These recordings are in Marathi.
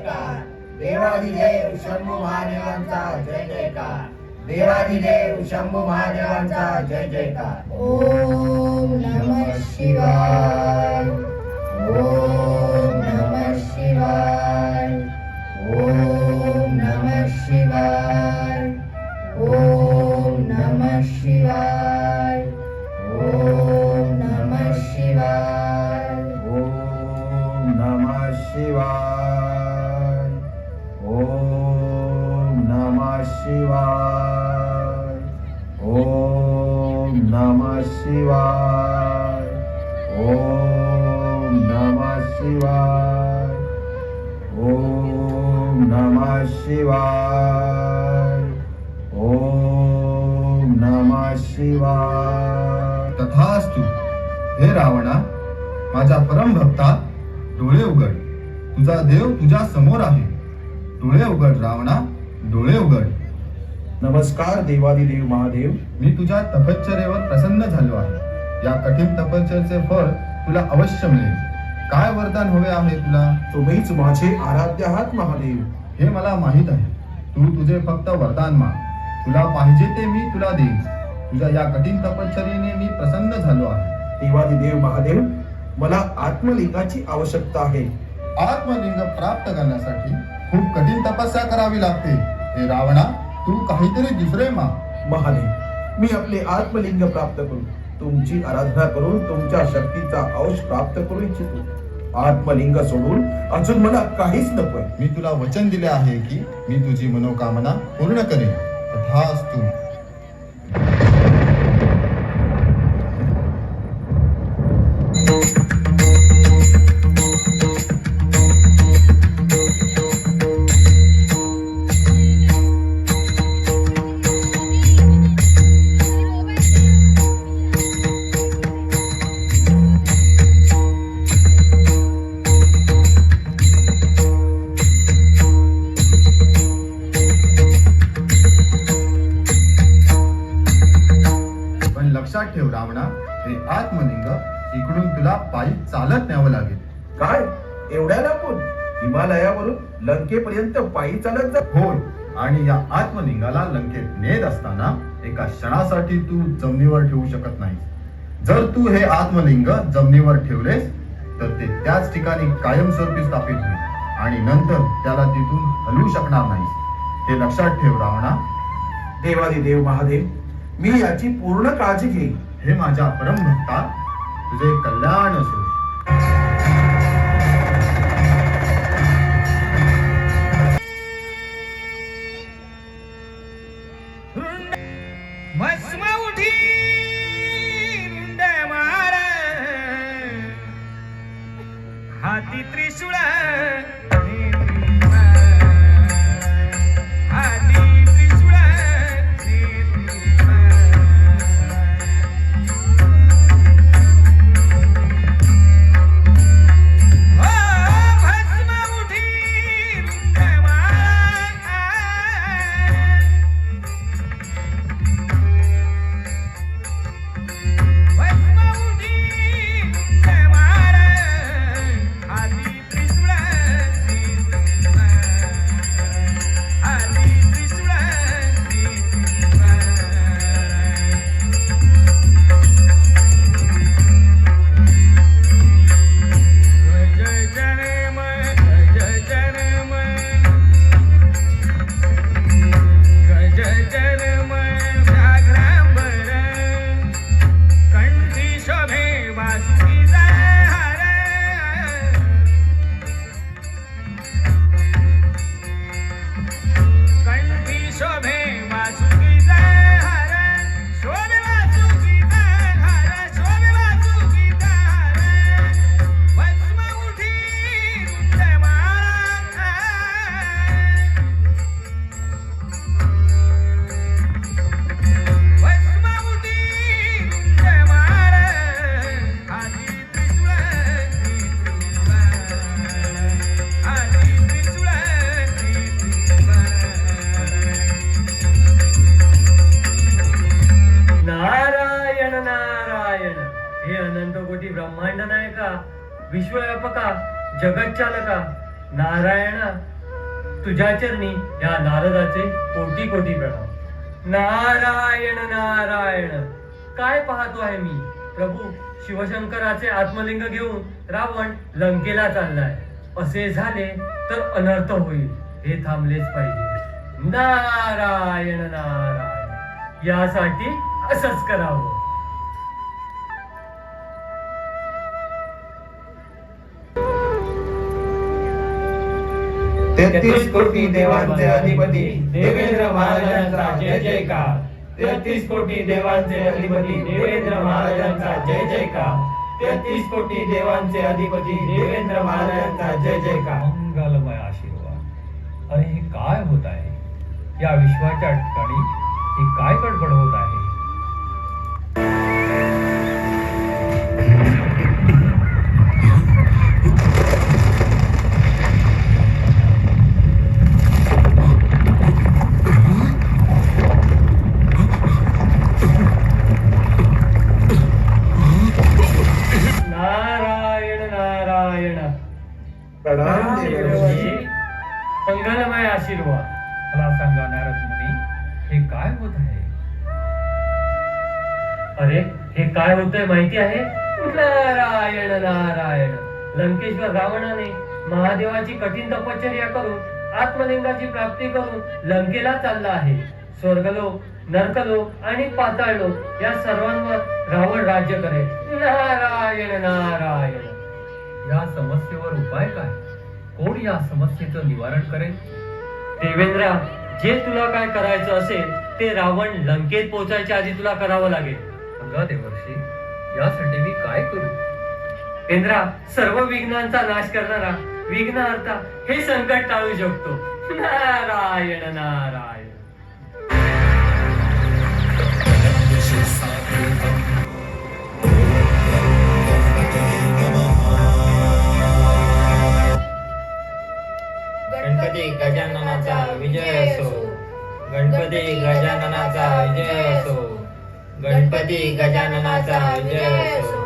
जयकार, देवादिदेव शंभू महादेवांचा जय जयकार, देवादिदेव शंभू महादेवांचा जय जयकार. ओम नमः शिवाय. ओम नमः शिवाय. ओम नमः शिवाय. ओम नमः शिवाय. ओम नमः शिवाय. ओम नमः शिवाय. ओम नमः शिवाय. ओम नमः शिवाय. ओम नमः शिवाय. ओम नमः शिवाय. ओम नमः शिवाय. तथास्तु. हे रावणा, माझ्या परमभक्ता, डोळे उघड. तुझा देव तुझ्या समोर आहे. डोळे उघड रावणा, डोळे उघड. नमस्कार देवादिदेव महादेव. मी तुझ्या तपश्चर्येवर प्रसन्न झालो आहे. या कठीण तपश्चर्येचे फळ तुला अवश्य मिळेल. काय वरदान हवे आहे तुला? तुम्हीच माझे आराध्य आहात महादेव. हे मला माहित आहे. तू तुझे फक्त वरदान माग. तुला पाहिजे ते मी तुला देईन. तुझ्या या कठीण तपश्चर्येने मी प्रसन्न झालो आहे. देवादिदेव महादेव, मला आत्मलिंगाची आवश्यकता आहे. आत्मलिंग प्राप्त करण्यासाठी खूप कठीण तपस्या करावी लागते. हे रावणा, तू काहीतरी दुसरे माग. महादेव, मी आपले आत्मलिंग प्राप्त करू, तुमची आराधना करून तुमच्या शक्तीचा अंश प्राप्त करू इच्छितो. आत्मलिंग सोडून अजून मला काहीच नकोय. मी तुला वचन दिले आहे की मी तुझी मनोकामना पूर्ण करेन. तथास्तु. लक्षात ठेव रावणा, हे आत्मलिंग इकडून तुला पायी चालत न्यावं लागेल. काय एवढ्या लांबून हिमालयावरून लंकेपर्यंत पायी चालत जा? होय, आणि या आत्मलिंगाला लंकेत नेत असताना एका क्षणासाठी तू जमिनीवर ठेवू शकत नाही. जर तू हे आत्मलिंग जमिनीवर ठेवलेस तर ते त्याच ठिकाणी कायमस्वरूपी स्थापित होईल आणि नंतर त्याला तिथून हलवू शकणार नाहीस. हे लक्षात ठेव रावणा. देवादिदेव महादेव, मी याची पूर्ण काळजी घेईन. हे माझ्या परमभक्ता, तुझे कल्याण असो. भस्म उठी रुंड मार, हाती त्रिशूळ, हाती त्रिशूळ, भस्म उठी रुंड मार, विश्वव्यापका, जगच्चालका, नारायण तुझ्या चरणी या नारदाचे कोटी कोटी प्रणाम. नारायण नारायण. काय पाहतो आहे मी? प्रभू शिवशंकराचे आत्मलिंग घेऊन रावण लंकेला चाललाय. असे झाले तर अनर्थ होईल. हे थांबलेच पाहिजे. नारायण नारायण. यासाठी असंच करावं. तेहतीस कोटी देवांचे अधिपती देवेंद्र महाराजांचा जय जयकार. 33 कोटी देवांचे अधिपती देवेंद्र महाराजांचा जय जयकार. 33 कोटी देवांचे अधिपती देवेंद्र महाराजांचा जय जयकार. मंगलमय आशीर्वाद. अरे हे काय होत आहे? या विश्वाच्या ठिकाणी ही काय गडबड होत आहे? नारायण नारायण. प्रणाम देवर्षी. मंगलमय आशीर्वाद. मला सांगा नारद मुनी, हे काय होत आहे? अरे हे काय होतंय माहिती आहे? नारायण नारायण. लंकेश्वर रावणाने महादेवाची कठीण तपश्चर्या करून आत्मलिंगाची प्राप्ती करून लंकेला चालला आहे. स्वर्गलोक, नरकलोक आणि पाताळलोक या सर्वांवर रावण राज्य करेल. नारायण नारायण. या समस्येवर उपाय काय? कोण या समस्येचं निवारण करेल? देवेंद्रा, जे तुला काय करायचं असेल ते रावण लंकेत पोहोचायच्या आधी तुला करावं लागेल. सांगा देवर्षी, यासाठी मी काय करू? इंद्रा, सर्व विघ्नांचा नाश करणारा विघ्नहर्ता हे संकट टाळू शकतो. नारायण नारायण. गणपती गजाननाचा विजय असो. गणपती गजाननाचा विजय असो. गणपती गजाननाचा विजय असो.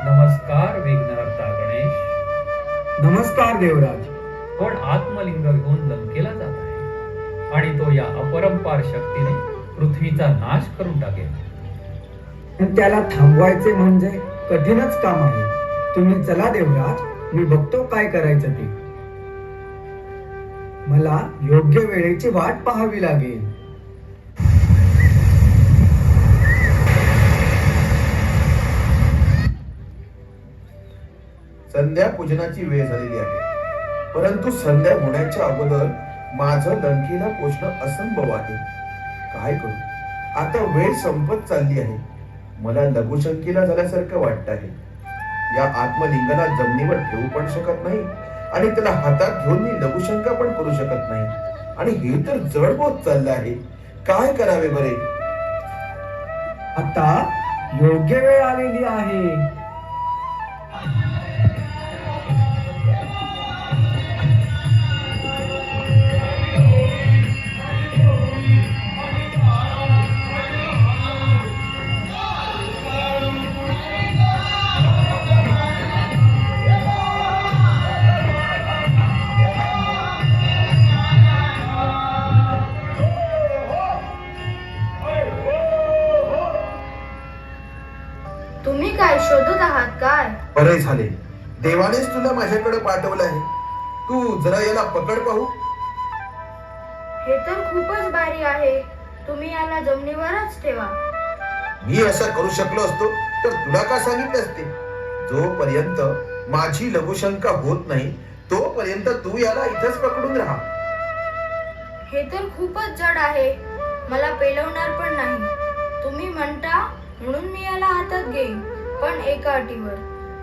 नमस्कार विघ्नहर्ता गणेश. नमस्कार देवराज. कोण आत्मलिंग घेऊन लंकेला जात आहे आणि तो या अपरंपार शक्तीने पृथ्वीचा नाश करून टाकेल. पण त्याला थांबवायचे म्हणजे कठीणच काम आहे. तुम्ही चला देवराज, मी बघतो काय करायचं ते. मला योग्य वेळेची वाट पाहावी लागेल. संध्या पूजनाची वेळ झालेली आहे, परंतु संध्या होण्याच्या अगोदर माझं लंकेला पोचणं असंभव आहे. काय करू? आता वेळ संपत चालली आहे. मला लघुशंकेला झाल्यासारखं वाटत आहे. या आत्मलिंगाला जमिनीवर ठेवू पण शकत नाही आणि त्याला हातात घेऊन मी लघुशंका पण करू शकत नाही. आणि हे तर जड होत चाललं आहे. काय करावे बरे? आता योग्य वेळ आलेली आहे. तुम्ही काय शोधत आहात काय? बरे झाले, देवानेच तुला माझ्याकडे पाठवलं आहे. तू जरा याला पकड पाहू. हे तर खूपच भारी आहे. तुम्ही याला जमिनीवरच ठेवा. मी असं करू शकलो असतो तर तुला का सांगितले असते? जोपर्यंत माझी लघुशंका होत नाही तोपर्यंत तू याला इथंच पकडून राहा. हे तर खूपच जड आहे. मला पेलवणार पण नाही. तुम्ही म्हणता म्हणून मी याला हातात घेईन, पण एका अटीवर.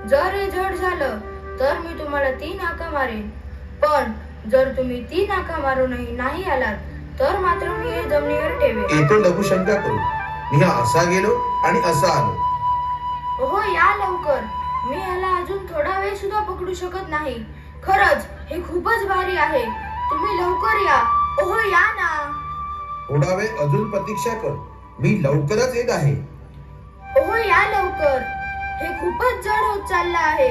जर हे जड झालं तर मी तुम्हाला 3 हाका मारेन. पण जर तुम्ही 3 हाका मारूनही नाही आलात तर मात्र मी हे जमिनीवर ठेवेन. येतो लघुशंका करू. मी असा गेलो आणि असा आलो. ओहो, या लवकर. मी याला अजून थोडा वेळ सुद्धा पकडू शकत नाही. खरंच हे खूपच भारी आहे. तुम्ही लवकर या. ओहो, या ना. थोडा वेळ अजून प्रतीक्षा कर. मी लवकरच येत आहे. ओहो, या लवकर. हे खूपच जड होत चाललं आहे.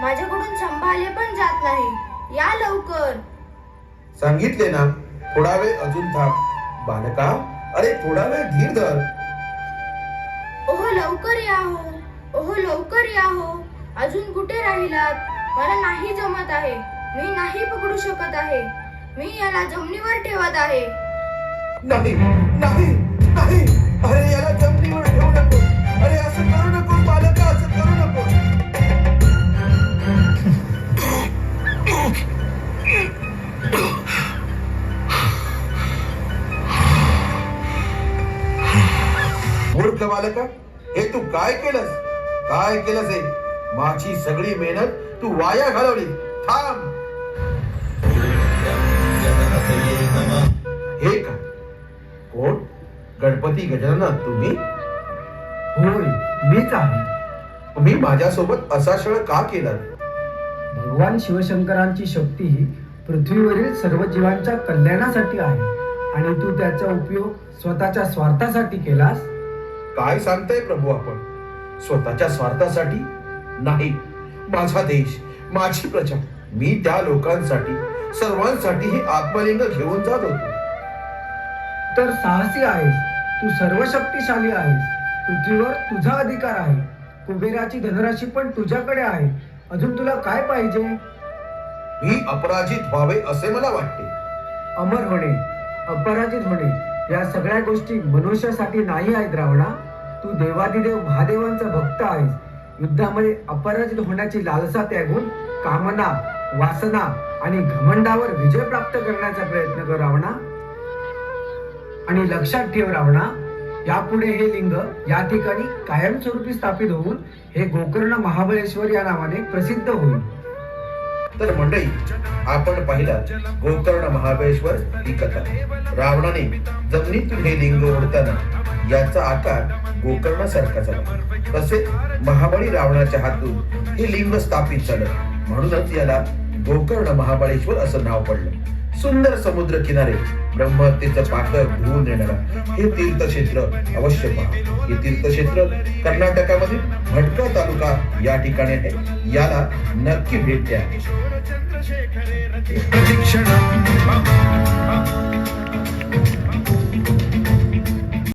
माझ्याकडून सांभाळले पण जात नाही. या लवकर. सांगितले ना, थोडा वेळ अजून थांब. बालका, अरे थोडा वेळ धीर धर. ओहो लवकर या हो, ओहो लवकर या हो. अजून कुठे राहिलात? मला नाही जमत आहे. मी नाही पकडू शकत आहे. मी याला जमिनीवर ठेवत आहे. नाही नाही नाही, अरे याला जमिनीवर ठेवू नको. अरे असं करू नको बालका, असं करू नको. मूर्ख बालका, हे तू काय केलंस? काय केलंस हे? माझी सगळी मेहनत तू वाया घालवली. थांब. हे का? कोण? गणपती गजानन तुम्ही? होय, मीच आहे. तुम्ही माझ्यासोबत असा छळ का केला? भगवान शिवशंकरांची शक्ती ही पृथ्वीवरील सर्व जीवांच्या कल्याणासाठी आहे आणि तू त्याचा उपयोग स्वतःच्या स्वार्थासाठी केलास. काय सांगताय प्रभू आपण? स्वतःच्या स्वार्थासाठी नाही. माझा देश, माझी प्रजा, मी त्या लोकांसाठी, सर्वांसाठी हे आत्मलिंग घेऊन जात होतो. तर साहसी आहेस, तू सर्व शक्तिशाली आहेस. पृथ्वीवर तुझा अधिकार आहे. कुबेराची धनराशी पण तुझ्याकडे आहे. अजून तुला काय पाहिजे? मी अपराजित व्हावे असे मला वाटते. अमर होणे, अपराजित होणे या सगळ्या गोष्टी मनुष्यासाठी नाही आहेत रावणा. तू देवादिदेव महादेवांचा भक्त आहेस. युद्धामध्ये अपराजित होण्याची लालसा त्यागून कामना, वासना आणि घमंडावर विजय प्राप्त करण्याचा प्रयत्न कर रावणा. आणि लक्षात ठेव रावणा, यापुढे हे लिंग या ठिकाणी कायमस्वरूपी स्थापित होऊन हे गोकर्ण महाबळेश्वर या नावाने प्रसिद्ध होईल. तर मंडळी, आपण पाहिला गोकर्ण महाबळेश्वर ही कथा. रावणाने जमिनीतून हे लिंग ओढताना याचा आकार गोकर्णासारखा झाला. तसेच महाबळी रावणाच्या हातून हे लिंग स्थापित झालं. म्हणूनच याला गोकर्ण महाबळेश्वर असं नाव पडलं. सुंदर समुद्र किनारे ब्रह्महत्येचं पातळ धुवून येणारा हे तीर्थक्षेत्र अवश्य पहा. हे तीर्थक्षेत्र कर्नाटकामधील भटका तालुका या ठिकाणी आहे. याला नक्की भेट द्या. प्रतिक्षणं